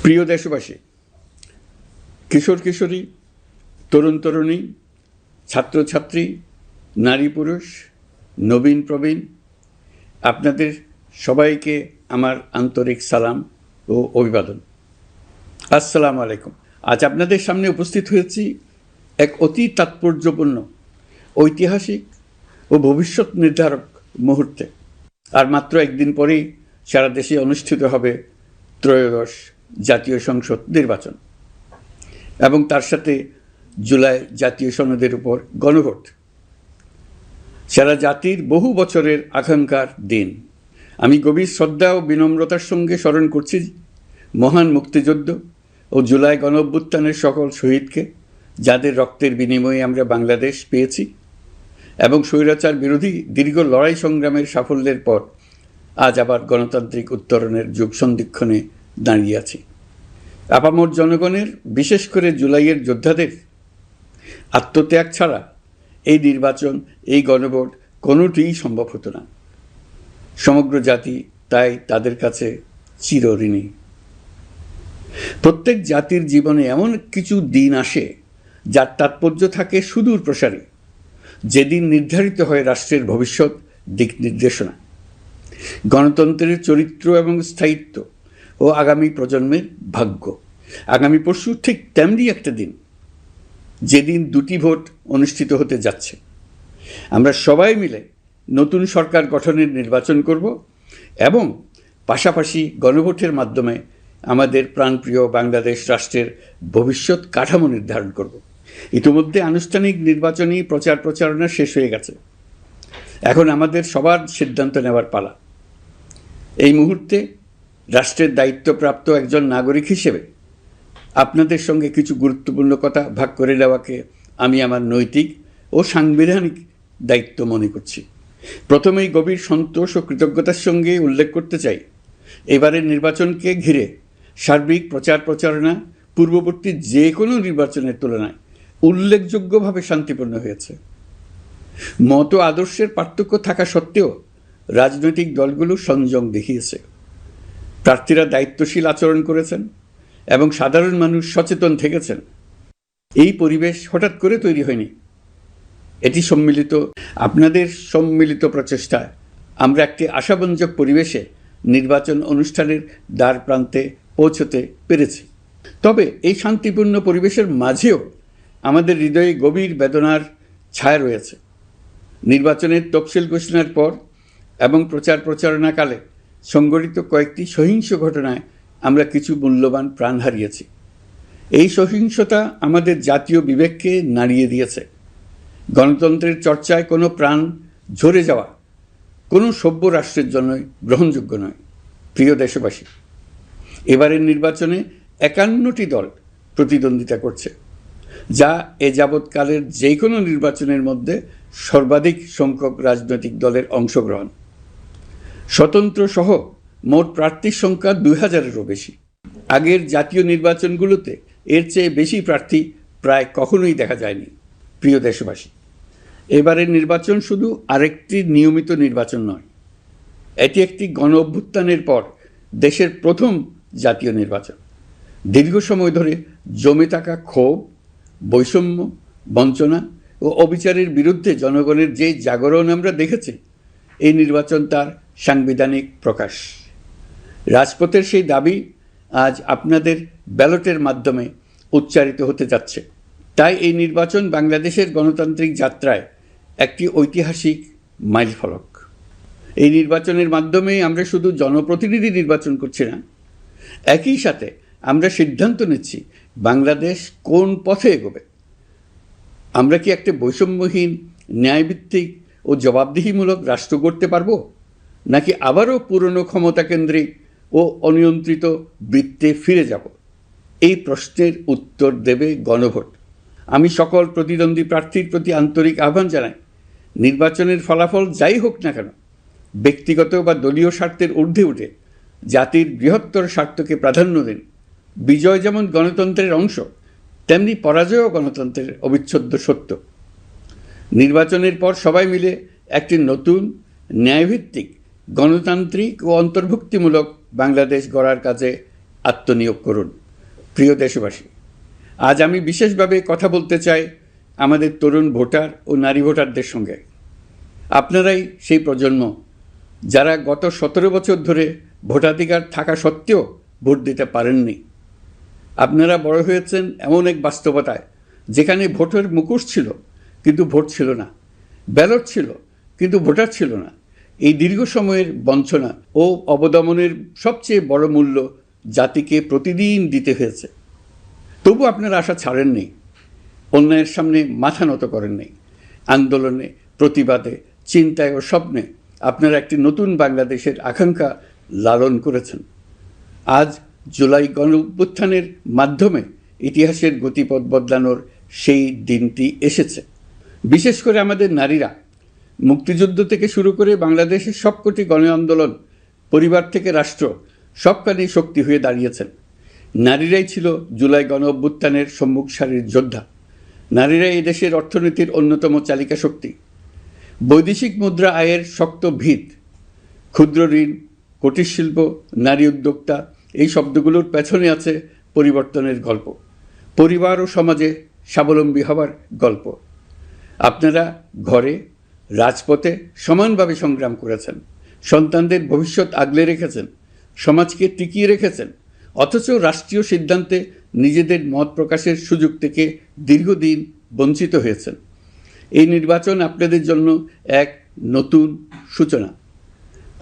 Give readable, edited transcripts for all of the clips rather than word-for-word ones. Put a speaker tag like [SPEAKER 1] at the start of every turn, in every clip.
[SPEAKER 1] প্রিয় দেশবাসী, কিশোর কিশোরী, তরুণ তরুণী, ছাত্রছাত্রী, নারী পুরুষ, নবীন প্রবীণ, আপনাদের সবাইকে আমার আন্তরিক সালাম ও অভিবাদন। আসসালামু আলাইকুম। আজ আপনাদের সামনে উপস্থিত হয়েছি এক অতি তাৎপর্যপূর্ণ, ঐতিহাসিক ও ভবিষ্যৎ নির্ধারক মুহূর্তে। আর মাত্র একদিন পরেই সারা দেশে অনুষ্ঠিত হবে ত্রয়োদশ জাতীয় সংসদ নির্বাচন এবং তার সাথে জুলাই জাতীয় সনদের উপর গণভোট। সারা জাতির বহু বছরের আকাঙ্ক্ষার দিন। আমি গভীর শ্রদ্ধা ও বিনম্রতার সঙ্গে স্মরণ করছি মহান মুক্তিযুদ্ধ ও জুলাই গণঅভ্যুত্থানের সকল শহীদকে, যাদের রক্তের বিনিময়ে আমরা বাংলাদেশ পেয়েছি এবং স্বৈরাচার বিরোধী দীর্ঘ লড়াই সংগ্রামের সাফল্যের পর আজ আবার গণতান্ত্রিক উত্তরণের যুগ সন্ধিক্ষণে দাঁড়িয়ে আছি। আপামর জনগণের, বিশেষ করে জুলাইয়ের যোদ্ধাদের আত্মত্যাগ ছাড়া এই নির্বাচন, এই গণভোট কোনোটিই সম্ভব হতো না। সমগ্র জাতি তাই তাদের কাছে চিরঋণী। প্রত্যেক জাতির জীবনে এমন কিছু দিন আসে যার তাৎপর্য থাকে সুদূর প্রসারী, যেদিন নির্ধারিত হয় রাষ্ট্রের ভবিষ্যৎ দিক নির্দেশনা, গণতন্ত্রের চরিত্র এবং স্থায়িত্ব ও আগামী প্রজন্মের ভাগ্য। আগামী পরশু ঠিক তেমনি একটা দিন, যেদিন দুটি ভোট অনুষ্ঠিত হতে যাচ্ছে। আমরা সবাই মিলে নতুন সরকার গঠনের নির্বাচন করব এবং পাশাপাশি গণভোটের মাধ্যমে আমাদের প্রাণপ্রিয় বাংলাদেশ রাষ্ট্রের ভবিষ্যৎ কাঠামো নির্ধারণ করব। ইতিমধ্যে আনুষ্ঠানিক নির্বাচনী প্রচারণা শেষ হয়ে গেছে। এখন আমাদের সবার সিদ্ধান্ত নেওয়ার পালা। এই মুহূর্তে রাষ্ট্রের দায়িত্বপ্রাপ্ত একজন নাগরিক হিসেবে আপনাদের সঙ্গে কিছু গুরুত্বপূর্ণ কথা ভাগ করে নেওয়াকে আমি আমার নৈতিক ও সাংবিধানিক দায়িত্ব মনে করছি। প্রথমেই গভীর সন্তোষ ও কৃতজ্ঞতার সঙ্গে উল্লেখ করতে চাই, এবারের নির্বাচনকে ঘিরে সার্বিক প্রচারণা পূর্ববর্তী যে কোনো নির্বাচনের তুলনায় উল্লেখযোগ্যভাবে শান্তিপূর্ণ হয়েছে। মত আদর্শের পার্থক্য থাকা সত্ত্বেও রাজনৈতিক দলগুলো সংযম দেখিয়েছে। প্রার্থীরা দায়িত্বশীল আচরণ করেছেন এবং সাধারণ মানুষ সচেতন থেকেছেন। এই পরিবেশ হঠাৎ করে তৈরি হয়নি। এটি আপনাদের সম্মিলিত প্রচেষ্টায় আমরা একটি আশাব্যঞ্জক পরিবেশে নির্বাচন অনুষ্ঠানের দ্বার প্রান্তে পৌঁছতে পেরেছি। তবে এই শান্তিপূর্ণ পরিবেশের মাঝেও আমাদের হৃদয়ে গভীর বেদনার ছায়া রয়েছে। নির্বাচনের তফসিল ঘোষণার পর এবং প্রচারণাকালে সংঘটিত কয়েকটি সহিংস ঘটনায় আমরা কিছু মূল্যবান প্রাণ হারিয়েছি। এই সহিংসতা আমাদের জাতীয় বিবেককে নাড়িয়ে দিয়েছে। গণতন্ত্রের চর্চায় কোনো প্রাণ ঝরে যাওয়া কোনো সভ্য রাষ্ট্রের জন্য গ্রহণযোগ্য নয়। প্রিয় দেশবাসী, এবারের নির্বাচনে 51টি দল প্রতিদ্বন্দ্বিতা করছে, যা এ যাবৎকালের যে কোনো নির্বাচনের মধ্যে সর্বাধিক সংখ্যক রাজনৈতিক দলের অংশগ্রহণ। স্বতন্ত্র সহ মোট প্রার্থীর সংখ্যা 2000-এরও বেশি। আগের জাতীয় নির্বাচনগুলোতে এর চেয়ে বেশি প্রার্থী প্রায় কখনোই দেখা যায়নি। প্রিয় দেশবাসী, এবারের নির্বাচন শুধু আরেকটি নিয়মিত নির্বাচন নয়, এটি একটি গণ অভ্যুত্থানের পর দেশের প্রথম জাতীয় নির্বাচন। দীর্ঘ সময় ধরে জমে থাকা ক্ষোভ, বৈষম্য, বঞ্চনা ও অবিচারের বিরুদ্ধে জনগণের যে জাগরণ আমরা দেখেছি, এই নির্বাচন তার সাংবিধানিক প্রকাশ। রাজপথের সেই দাবি আজ আপনাদের ব্যালটের মাধ্যমে উচ্চারিত হতে যাচ্ছে। তাই এই নির্বাচন বাংলাদেশের গণতান্ত্রিক যাত্রায় একটি ঐতিহাসিক মাইলফলক। এই নির্বাচনের মাধ্যমে আমরা শুধু জনপ্রতিনিধি নির্বাচন করছি না, একই সাথে আমরা সিদ্ধান্ত নিচ্ছি বাংলাদেশ কোন পথে এগোবে। আমরা কি একটা বৈষম্যহীন, ন্যায়ভিত্তিক ও জবাবদিহিমূলক রাষ্ট্র গড়তে পারব, নাকি আবারও পুরনো ক্ষমতাকেন্দ্রিক ও অনিয়ন্ত্রিত বৃত্তে ফিরে যাব? এই প্রশ্নের উত্তর দেবে গণভোট। আমি সকল প্রতিদ্বন্দ্বী প্রার্থীর প্রতি আন্তরিক আহ্বান জানাই, নির্বাচনের ফলাফল যাই হোক না কেন, ব্যক্তিগত বা দলীয় স্বার্থের ঊর্ধ্বে উঠে জাতির বৃহত্তর স্বার্থকে প্রাধান্য দিন। বিজয় যেমন গণতন্ত্রের অংশ, তেমনি পরাজয়ও গণতন্ত্রের অবিচ্ছেদ্য সত্য। নির্বাচনের পর সবাই মিলে একটি নতুন, ন্যায়ভিত্তিক, গণতান্ত্রিক ও অন্তর্ভুক্তিমূলক বাংলাদেশ গড়ার কাজে আত্মনিয়োগ করুন। প্রিয় দেশবাসী, আজ আমি বিশেষভাবে কথা বলতে চাই আমাদের তরুণ ভোটার ও নারী ভোটারদের সঙ্গে। আপনারাই সেই প্রজন্ম যারা গত 17 বছর ধরে ভোটাধিকার থাকা সত্ত্বেও ভোট দিতে পারেননি। আপনারা বড় হয়েছেন এমন এক বাস্তবতায় যেখানে ভোটের মুখোশ ছিল কিন্তু ভোট ছিল না, ব্যালট ছিল কিন্তু ভোটার ছিল না। এই দীর্ঘ সময়ের বঞ্চনা ও অবদমনের সবচেয়ে বড় মূল্য জাতিকে প্রতিদিন দিতে হয়েছে। তবু আপনারা আশা ছাড়েননি, অন্যায়ের সামনে মাথা নত করেননি। আন্দোলনে, প্রতিবাদে, চিন্তায় ও স্বপ্নে আপনারা একটি নতুন বাংলাদেশের আকাঙ্ক্ষা লালন করেছেন। আজ জুলাই গণঅভ্যুত্থানের মাধ্যমে ইতিহাসের গতিপথ বদলানোর সেই দিনটি এসেছে। বিশেষ করে আমাদের নারীরা মুক্তিযুদ্ধ থেকে শুরু করে বাংলাদেশের সবকটি গণ আন্দোলন, পরিবার থেকে রাষ্ট্র, সবখানেই শক্তি হয়ে দাঁড়িয়েছেন। নারীরাই ছিল জুলাই গণঅভ্যুত্থানের সম্মুখ সারির যোদ্ধা। নারীরাই এই দেশের অর্থনীতির অন্যতম চালিকা শক্তি। বৈদেশিক মুদ্রা আয়ের শক্ত ভিত, ক্ষুদ্র ঋণ, কুটির শিল্প, নারী উদ্যোক্তা, এই শব্দগুলোর পেছনে আছে পরিবর্তনের গল্প, পরিবার ও সমাজে স্বাবলম্বী হবার গল্প। আপনারা ঘরে, রাজপথে সমানভাবে সংগ্রাম করেছেন, সন্তানদের ভবিষ্যৎ আগলে রেখেছেন, সমাজকে টিকিয়ে রেখেছেন, অথচ রাষ্ট্রীয় সিদ্ধান্তে নিজেদের মত প্রকাশের সুযোগ থেকে দীর্ঘদিন বঞ্চিত হয়েছেন। এই নির্বাচন আপনাদের জন্য এক নতুন সূচনা।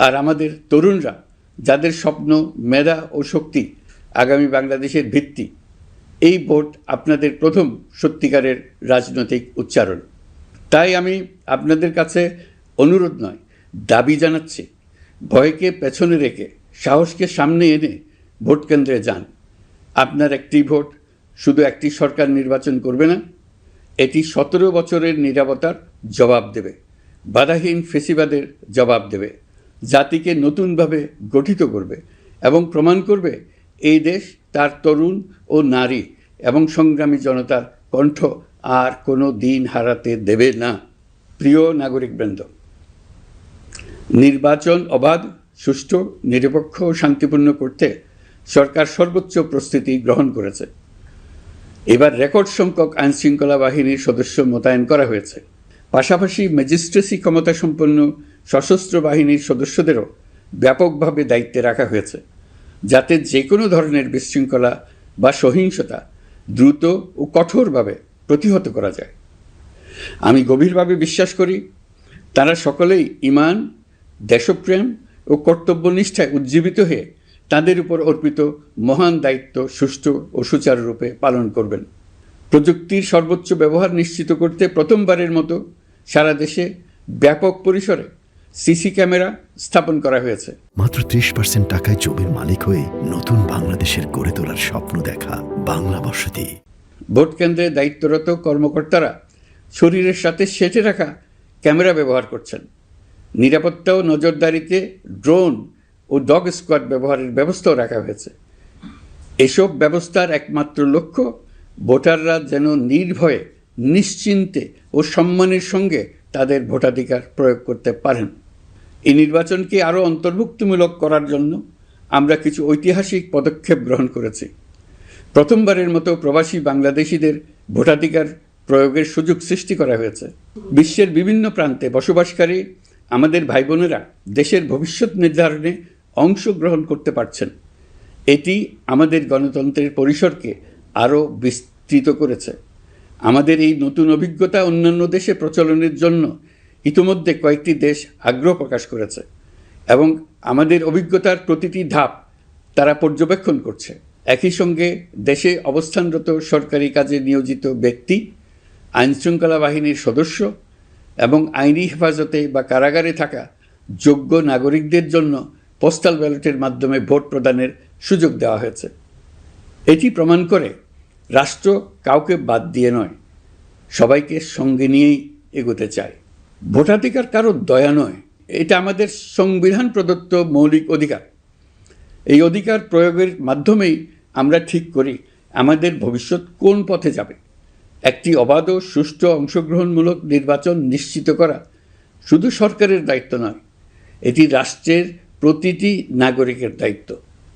[SPEAKER 1] আর আমাদের তরুণরা, যাদের স্বপ্ন, মেধা ও শক্তি আগামী বাংলাদেশের ভিত্তি, এই ভোট আপনাদের প্রথম সত্যিকারের রাজনৈতিক উচ্চারণ। তাই আমি আপনাদের কাছে অনুরোধ নয়, দাবি জানাচ্ছি, ভয়কে পেছনে রেখে সাহসকে সামনে এনে ভোট কেন্দ্রে যান। আপনার একটি ভোট শুধু একটি সরকার নির্বাচন করবে না, এটি 17 বছরের নীরবতার জবাব দেবে, বাধাহীন ফেসিবাদের জবাব দেবে, জাতিকে নতুনভাবে গঠিত করবে এবং প্রমাণ করবে এই দেশ তার তরুণ ও নারী এবং সংগ্রামী জনতার কণ্ঠ আর কোনো দিন হারাতে দেবে না। প্রিয় নাগরিকবৃন্দ, নির্বাচন অবাধ, সুষ্ঠু, নিরপেক্ষ ও শান্তিপূর্ণ করতে সরকার সর্বোচ্চ প্রস্তুতি গ্রহণ করেছে। এবার রেকর্ড সংখ্যক আইনশৃঙ্খলা বাহিনীর সদস্য মোতায়েন করা হয়েছে। পাশাপাশি ম্যাজিস্ট্রেসি ক্ষমতাসম্পন্ন সশস্ত্র বাহিনীর সদস্যদেরও ব্যাপকভাবে দায়িত্বে রাখা হয়েছে, যাতে যে কোনো ধরনের বিশৃঙ্খলা বা সহিংসতা দ্রুত ও কঠোরভাবে প্রতিহত করা যায়। আমি গভীরভাবে বিশ্বাস করি তারা সকলেই ঈমান, দেশপ্রেম ও কর্তব্যনিষ্ঠায় উজ্জীবিত হয়ে তাদের উপর অর্পিত মহান দায়িত্ব সুষ্ঠু ও সুচারুরূপে পালন করবেন। প্রযুক্তির সর্বোচ্চ ব্যবহার নিশ্চিত করতে প্রথমবারের মতো সারা দেশে ব্যাপক পরিসরে সিসি ক্যামেরা স্থাপন করা হয়েছে।
[SPEAKER 2] মাত্র 30% টাকায় জমির মালিক হয়ে নতুন বাংলাদেশের গড়ে তোলার স্বপ্ন দেখা বাংলা বসতি।
[SPEAKER 1] ভোট কেন্দ্রে দায়িত্বরত কর্মকর্তারা শরীরের সাথে সেটে রাখা ক্যামেরা ব্যবহার করছেন। নিরাপত্তা ও নজরদারিতে ড্রোন ও ডগ স্কোয়াড ব্যবহারের ব্যবস্থাও রাখা হয়েছে। এসব ব্যবস্থার একমাত্র লক্ষ্য ভোটাররা যেন নির্ভয়ে, নিশ্চিন্তে ও সম্মানের সঙ্গে তাদের ভোটাধিকার প্রয়োগ করতে পারেন। এই নির্বাচনকে আরও অন্তর্ভুক্তিমূলক করার জন্য আমরা কিছু ঐতিহাসিক পদক্ষেপ গ্রহণ করেছি। প্রথমবারের মতো প্রবাসী বাংলাদেশিদের ভোটাধিকার প্রয়োগের সুযোগ সৃষ্টি করা হয়েছে। বিশ্বের বিভিন্ন প্রান্তে বসবাসকারী আমাদের ভাই বোনেরা দেশের ভবিষ্যৎ নির্ধারণে অংশগ্রহণ করতে পারছেন। এটি আমাদের গণতন্ত্রের পরিসরকে আরও বিস্তৃত করেছে। আমাদের এই নতুন অভিজ্ঞতা অন্যান্য দেশে প্রচলনের জন্য ইতিমধ্যে কয়েকটি দেশ আগ্রহ প্রকাশ করেছে এবং আমাদের অভিজ্ঞতার প্রতিটি ধাপ তারা পর্যবেক্ষণ করছে। একই সঙ্গে দেশে অবস্থানরত সরকারি কাজে নিয়োজিত ব্যক্তি, আইনশৃঙ্খলা বাহিনীর সদস্য এবং আইনি হেফাজতে বা কারাগারে থাকা যোগ্য নাগরিকদের জন্য পোস্টাল ব্যালটের মাধ্যমে ভোট প্রদানের সুযোগ দেওয়া হয়েছে। এটি প্রমাণ করে রাষ্ট্র কাউকে বাদ দিয়ে নয়, সবাইকে সঙ্গে নিয়েই এগোতে চায়। ভোটাধিকার কারো দয়া নয়, এটা আমাদের সংবিধান প্রদত্ত মৌলিক অধিকার। এই অধিকার প্রয়োগের মাধ্যমেই আমরা ঠিক করি আমাদের ভবিষ্যৎ কোন পথে যাবে। একটি অবাধ ও সুষ্ঠু অংশগ্রহণমূলক নির্বাচন নিশ্চিত করা শুধু সরকারের দায়িত্ব নয়, এটি রাষ্ট্রের প্রতিটি নাগরিকের দায়িত্ব।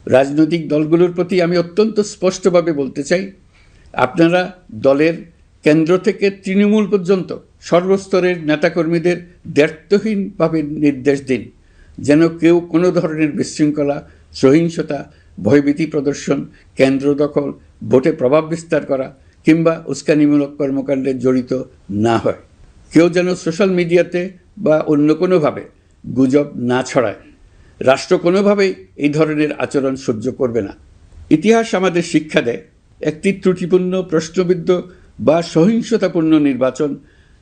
[SPEAKER 1] রাজনৈতিক দলগুলোর প্রতি আমি অত্যন্ত স্পষ্টভাবে বলতে চাই, আপনারা দলের কেন্দ্র থেকে তৃণমূল পর্যন্ত সর্বস্তরের নেতাকর্মীদের দ্ব্যর্থহীনভাবে নির্দেশ দিন যেন কেউ কোনো ধরনের বিশৃঙ্খলা, সহিংসতা, ভয়ভীতি প্রদর্শন, কেন্দ্র দখল, ভোটে প্রভাব বিস্তার করা কিংবা উস্কানিমূলক কর্মকাণ্ডে জড়িত না হয়। কেউ যেন সোশ্যাল মিডিয়াতে বা অন্য কোনোভাবে গুজব না ছড়ায়। রাষ্ট্র কোনোভাবেই এই ধরনের আচরণ সহ্য করবে না। ইতিহাস আমাদের শিক্ষা দেয়, একটি ত্রুটিপূর্ণ, প্রশ্নবিদ্ধ বা সহিংসতাপূর্ণ নির্বাচন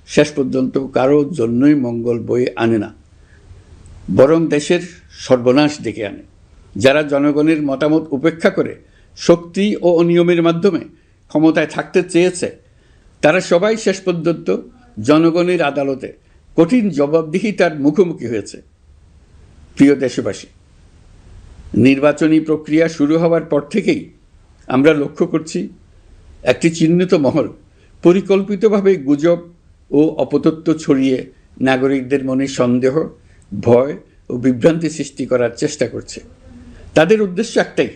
[SPEAKER 1] শেষ পর্যন্ত কারো জন্যই মঙ্গল বয়ে আনে না, বরং দেশের সর্বনাশ ডেকে আনে। যারা জনগণের মতামত উপেক্ষা করে শক্তি ও অনিয়মের মাধ্যমে ক্ষমতায় থাকতে চেয়েছে, তারা সবাই শেষ পর্যন্ত জনগণের আদালতে কঠিন জবাবদিহিতার মুখোমুখি হয়েছে। প্রিয় দেশবাসী, নির্বাচনী প্রক্রিয়া শুরু হওয়ার পর থেকেই আমরা লক্ষ্য করছি একটি চিহ্নিত মহল পরিকল্পিতভাবে গুজব ও অপতথ্য ছড়িয়ে নাগরিকদের মনে সন্দেহ, ভয় ও বিভ্রান্তি সৃষ্টি করার চেষ্টা করছে। তাদের উদ্দেশ্য একটাই,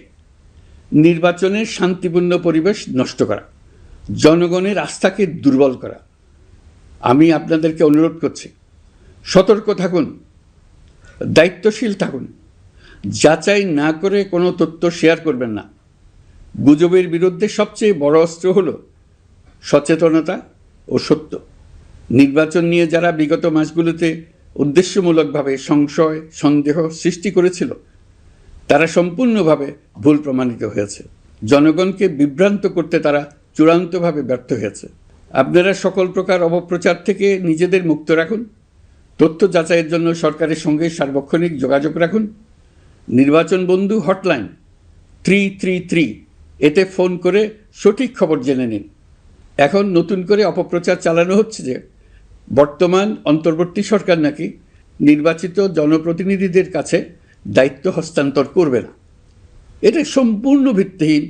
[SPEAKER 1] নির্বাচনের শান্তিপূর্ণ পরিবেশ নষ্ট করা, জনগণের আস্থাকে দুর্বল করা। আমি আপনাদেরকে অনুরোধ করছি, সতর্ক থাকুন, দায়িত্বশীল থাকুন, যাচাই না করে কোনো তথ্য শেয়ার করবেন না। গুজবের বিরুদ্ধে সবচেয়ে বড় অস্ত্র হলো সচেতনতা ও সত্য। নির্বাচন নিয়ে যারা বিগত মাসগুলোতে উদ্দেশ্যমূলকভাবে সংশয়, সন্দেহ সৃষ্টি করেছিল, তারা সম্পূর্ণভাবে ভুল প্রমাণিত হয়েছে। জনগণকে বিভ্রান্ত করতে তারা চূড়ান্তভাবে ব্যর্থ হয়েছে। আপনারা সকল প্রকার অপপ্রচার থেকে নিজেদের মুক্ত রাখুন। তথ্য যাচাইয়ের জন্য সরকারের সঙ্গে সার্বক্ষণিক যোগাযোগ রাখুন। নির্বাচন বন্ধু হটলাইন 333 এতে ফোন করে সঠিক খবর জেনে নিন। এখন নতুন করে অপপ্রচার চালানো হচ্ছে যে বর্তমান অন্তর্বর্তী সরকার নাকি নির্বাচিত জনপ্রতিনিধিদের কাছে দায়িত্ব হস্তান্তর করবে না। এটা সম্পূর্ণ ভিত্তিহীন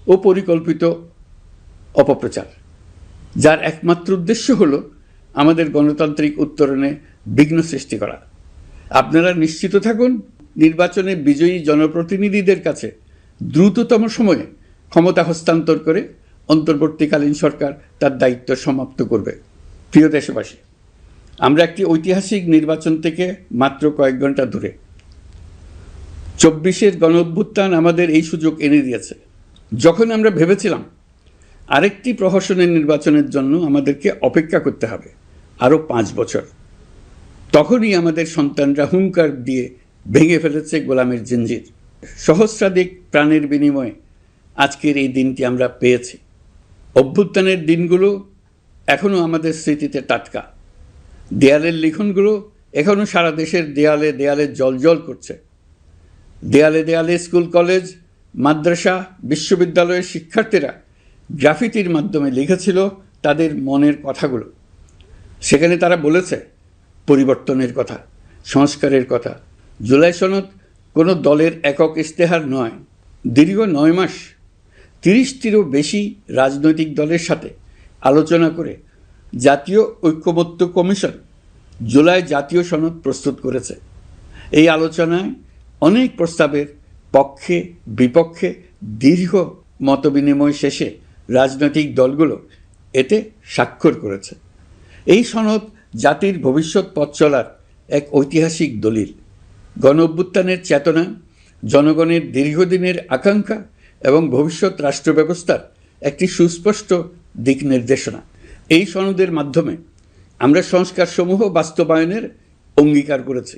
[SPEAKER 1] ও পরিকল্পিত অপপ্রচার, যার একমাত্র উদ্দেশ্য হলো আমাদের গণতান্ত্রিক উত্তরণে বিঘ্ন সৃষ্টি করা। আপনারা নিশ্চিত থাকুন, নির্বাচনে বিজয়ী জনপ্রতিনিধিদের কাছে দ্রুততম সময়ে ক্ষমতা হস্তান্তর করে অন্তর্বর্তীকালীন সরকার তার দায়িত্ব সমাপ্ত করবে। প্রিয় দেশবাসী, আমরা একটি ঐতিহাসিক নির্বাচন থেকে মাত্র কয়েক ঘন্টা দূরে। 24-এর গণঅভ্যুত্থান আমাদের এই সুযোগ এনে দিয়েছে। যখন আমরা ভেবেছিলাম আরেকটি প্রহসনের নির্বাচনের জন্য আমাদেরকে অপেক্ষা করতে হবে আরও 5 বছর, তখনই আমাদের সন্তানরা হুঙ্কার দিয়ে ভেঙে ফেলেছে গোলামের জিঞ্জির। সহস্রাধিক প্রাণের বিনিময়ে আজকের এই দিনটি আমরা পেয়েছি। অভ্যুত্থানের দিনগুলো এখনও আমাদের স্মৃতিতে টাটকা। দেয়ালের লিখনগুলো এখনও সারা দেশের দেয়ালে দেয়ালে জ্বলজ্বল করছে। দেয়ালে দেয়ালে স্কুল, কলেজ, মাদ্রাসা, বিশ্ববিদ্যালয়ের শিক্ষার্থীরা গ্রাফিতির মাধ্যমে লিখেছিল তাদের মনের কথাগুলো। সেখানে তারা বলেছে পরিবর্তনের কথা, সংস্কারের কথা। জুলাই সনদ কোনো দলের একক ইশতেহার নয়। দীর্ঘ 9 মাস 30টিরও বেশি রাজনৈতিক দলের সাথে আলোচনা করে জাতীয় ঐক্যমত্য কমিশন জুলাই জাতীয় সনদ প্রস্তুত করেছে। এই আলোচনায় অনেক প্রস্তাবের পক্ষে বিপক্ষে দীর্ঘ মতবিনিময় শেষে রাজনৈতিক দলগুলো এতে স্বাক্ষর করেছে। এই সনদ জাতির ভবিষ্যৎ পথ চলার এক ঐতিহাসিক দলিল, গণঅভ্যুত্থানের চেতনা, জনগণের দীর্ঘদিনের আকাঙ্ক্ষা এবং ভবিষ্যৎ রাষ্ট্র ব্যবস্থার একটি সুস্পষ্ট দিক নির্দেশনা। এই সনদের মাধ্যমে আমরা সংস্কারসমূহ বাস্তবায়নের অঙ্গীকার করেছি।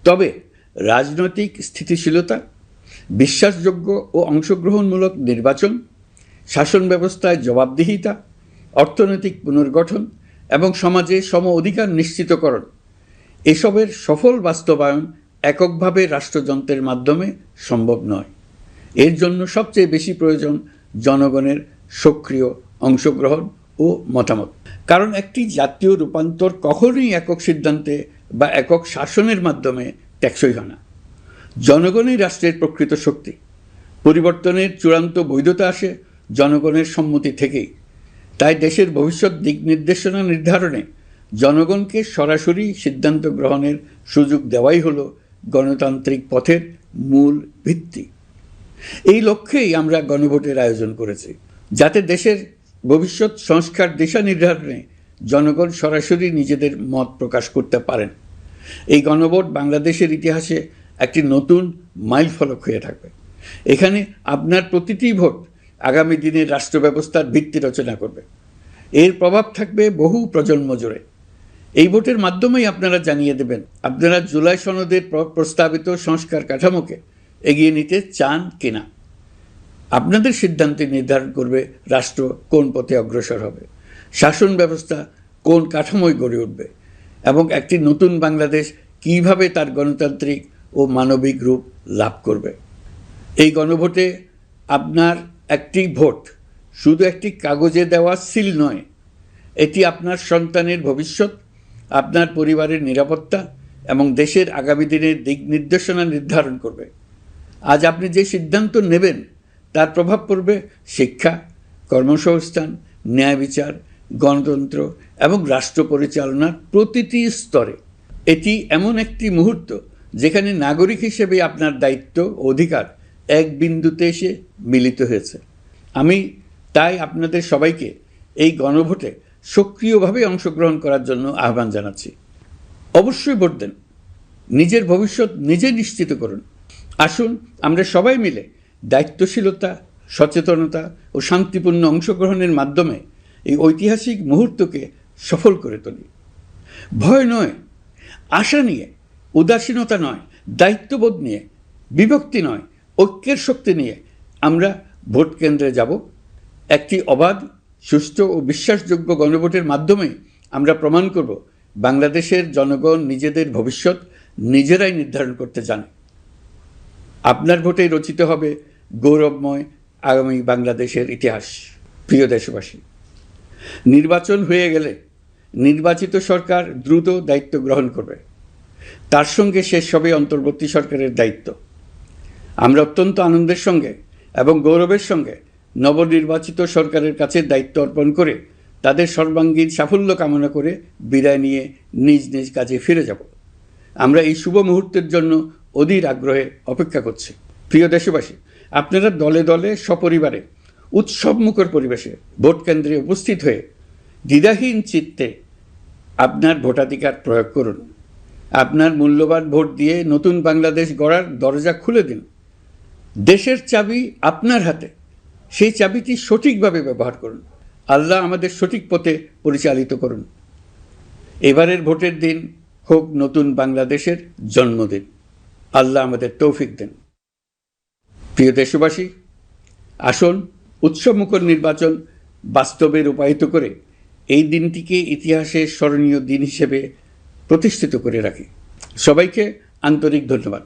[SPEAKER 1] তবে রাজনৈতিক স্থিতিশীলতা, বিশ্বাসযোগ্য ও অংশগ্রহণমূলক নির্বাচন, শাসন ব্যবস্থায় জবাবদিহিতা, অর্থনৈতিক পুনর্গঠন এবং সমাজে সম অধিকার নিশ্চিতকরণ, এসবের সফল বাস্তবায়ন এককভাবে রাষ্ট্রযন্ত্রের মাধ্যমে সম্ভব নয়। এর জন্য সবচেয়ে বেশি প্রয়োজন জনগণের সক্রিয় অংশগ্রহণ ও মতামত। কারণ একটি জাতীয় রূপান্তর কখনোই একক সিদ্ধান্তে বা একক শাসনের মাধ্যমে টেকসই হয় না। জনগণই রাষ্ট্রের প্রকৃত শক্তি। পরিবর্তনের চূড়ান্ত বৈধতা আসে জনগণের সম্মতি থেকেই। তাই দেশের ভবিষ্যৎ দিক নির্দেশনা নির্ধারণে জনগণকে সরাসরি সিদ্ধান্ত গ্রহণের সুযোগ দেওয়াই হলো গণতান্ত্রিক পথের মূল ভিত্তি। এই লক্ষ্যেই আমরা গণভোটের আয়োজন করেছি, যাতে দেশের ভবিষ্যৎ সংস্কার দিশা নির্ধারণে জনগণ সরাসরি নিজেদের মত প্রকাশ করতে পারেন। এই গণভোট বাংলাদেশের ইতিহাসে একটি নতুন মাইলফলক হয়ে থাকবে। এখানে আপনার প্রতিটি ভোট আগামী দিনের রাষ্ট্র ব্যবস্থার ভিত্তি রচনা করবে। এর প্রভাব থাকবে বহু প্রজন্ম জুড়ে। এই ভোটের মাধ্যমেই আপনারা জানিয়ে দেবেন আপনারা জুলাই সনদের প্রস্তাবিত সংস্কার কাঠামোকে এগিয়ে নিতে চান কিনা। আপনাদের সিদ্ধান্তে নির্ধারণ করবে রাষ্ট্র কোন পথে অগ্রসর হবে, শাসন ব্যবস্থা কোন কাঠামোয় গড়ে উঠবে এবং একটি নতুন বাংলাদেশ কিভাবে তার গণতান্ত্রিক ও মানবিক রূপ লাভ করবে। এই গণভোটে আপনার একটি ভোট শুধু একটি কাগজে দেওয়া সিল নয়, এটি আপনার সন্তানের ভবিষ্যৎ, আপনার পরিবারের নিরাপত্তা এবং দেশের আগামী দিনের দিক নির্দেশনা নির্ধারণ করবে। আজ আপনি যে সিদ্ধান্ত নেবেন তার প্রভাব পড়বে শিক্ষা, কর্মসংস্থান, ন্যায় বিচার, গণতন্ত্র এবং রাষ্ট্র পরিচালনার প্রতিটি স্তরে। এটি এমন একটি মুহূর্ত যেখানে নাগরিক হিসেবে আপনার দায়িত্ব ও অধিকার এক বিন্দুতে এসে মিলিত হয়েছে। আমি তাই আপনাদের সবাইকে এই গণভোটে সক্রিয়ভাবে অংশগ্রহণ করার জন্য আহ্বান জানাচ্ছি। অবশ্যই ভোট দেন, নিজের ভবিষ্যৎ নিজে নিশ্চিত করুন। আসুন আমরা সবাই মিলে দায়িত্বশীলতা, সচেতনতা ও শান্তিপূর্ণ অংশগ্রহণের মাধ্যমে এই ঐতিহাসিক মুহূর্তকে সফল করে তুলি। ভয় নয়, আশা নিয়ে, উদাসীনতা নয়, দায়িত্ববোধ নিয়ে, বিভক্তি নয়, ঐক্যের শক্তি নিয়ে আমরা ভোট কেন্দ্রে যাব। একটি অবাধ, সুষ্ঠু ও বিশ্বাসযোগ্য গণভোটের মাধ্যমে আমরা প্রমাণ করব বাংলাদেশের জনগণ নিজেদের ভবিষ্যৎ নিজেরাই নির্ধারণ করতে জানে। আপনার ভোটেই রচিত হবে গৌরবময় আগামী বাংলাদেশের ইতিহাস। প্রিয় দেশবাসী, নির্বাচন হয়ে গেলে নির্বাচিত সরকার দ্রুত দায়িত্ব গ্রহণ করবে। তার সঙ্গে শেষ হবে অন্তর্বর্তী সরকারের দায়িত্ব। আমরা অত্যন্ত আনন্দের সঙ্গে এবং গৌরবের সঙ্গে নবনির্বাচিত সরকারের কাছে দায়িত্ব অর্পণ করে তাদের সর্বাঙ্গীন সাফল্য কামনা করে বিদায় নিয়ে নিজ নিজ কাজে ফিরে যাব। আমরা এই শুভ মুহূর্তের জন্য অধীর আগ্রহে অপেক্ষা করছি। প্রিয় দেশবাসী, আপনারা দলে দলে সপরিবারে উৎসবমুখর পরিবেশে ভোট কেন্দ্রে উপস্থিত হয়ে দ্বিধাহীন চিত্তে আপনার ভোটাধিকার প্রয়োগ করুন। আপনার মূল্যবান ভোট দিয়ে নতুন বাংলাদেশ গড়ার দরজা খুলে দিন। দেশের চাবি আপনার হাতে, সেই চাবিটি সঠিকভাবে ব্যবহার করুন। আল্লাহ আমাদের সঠিক পথে পরিচালিত করুন। এবারের ভোটের দিন হোক নতুন বাংলাদেশের জন্মদিন। আল্লাহ আমাদের তৌফিক দেন। প্রিয় দেশবাসী, আসুন উৎসবমুখর নির্বাচন বাস্তবে রূপায়িত করে এই দিনটিকে ইতিহাসের স্মরণীয় দিন হিসেবে প্রতিষ্ঠিত করে রাখি। সবাইকে আন্তরিক ধন্যবাদ।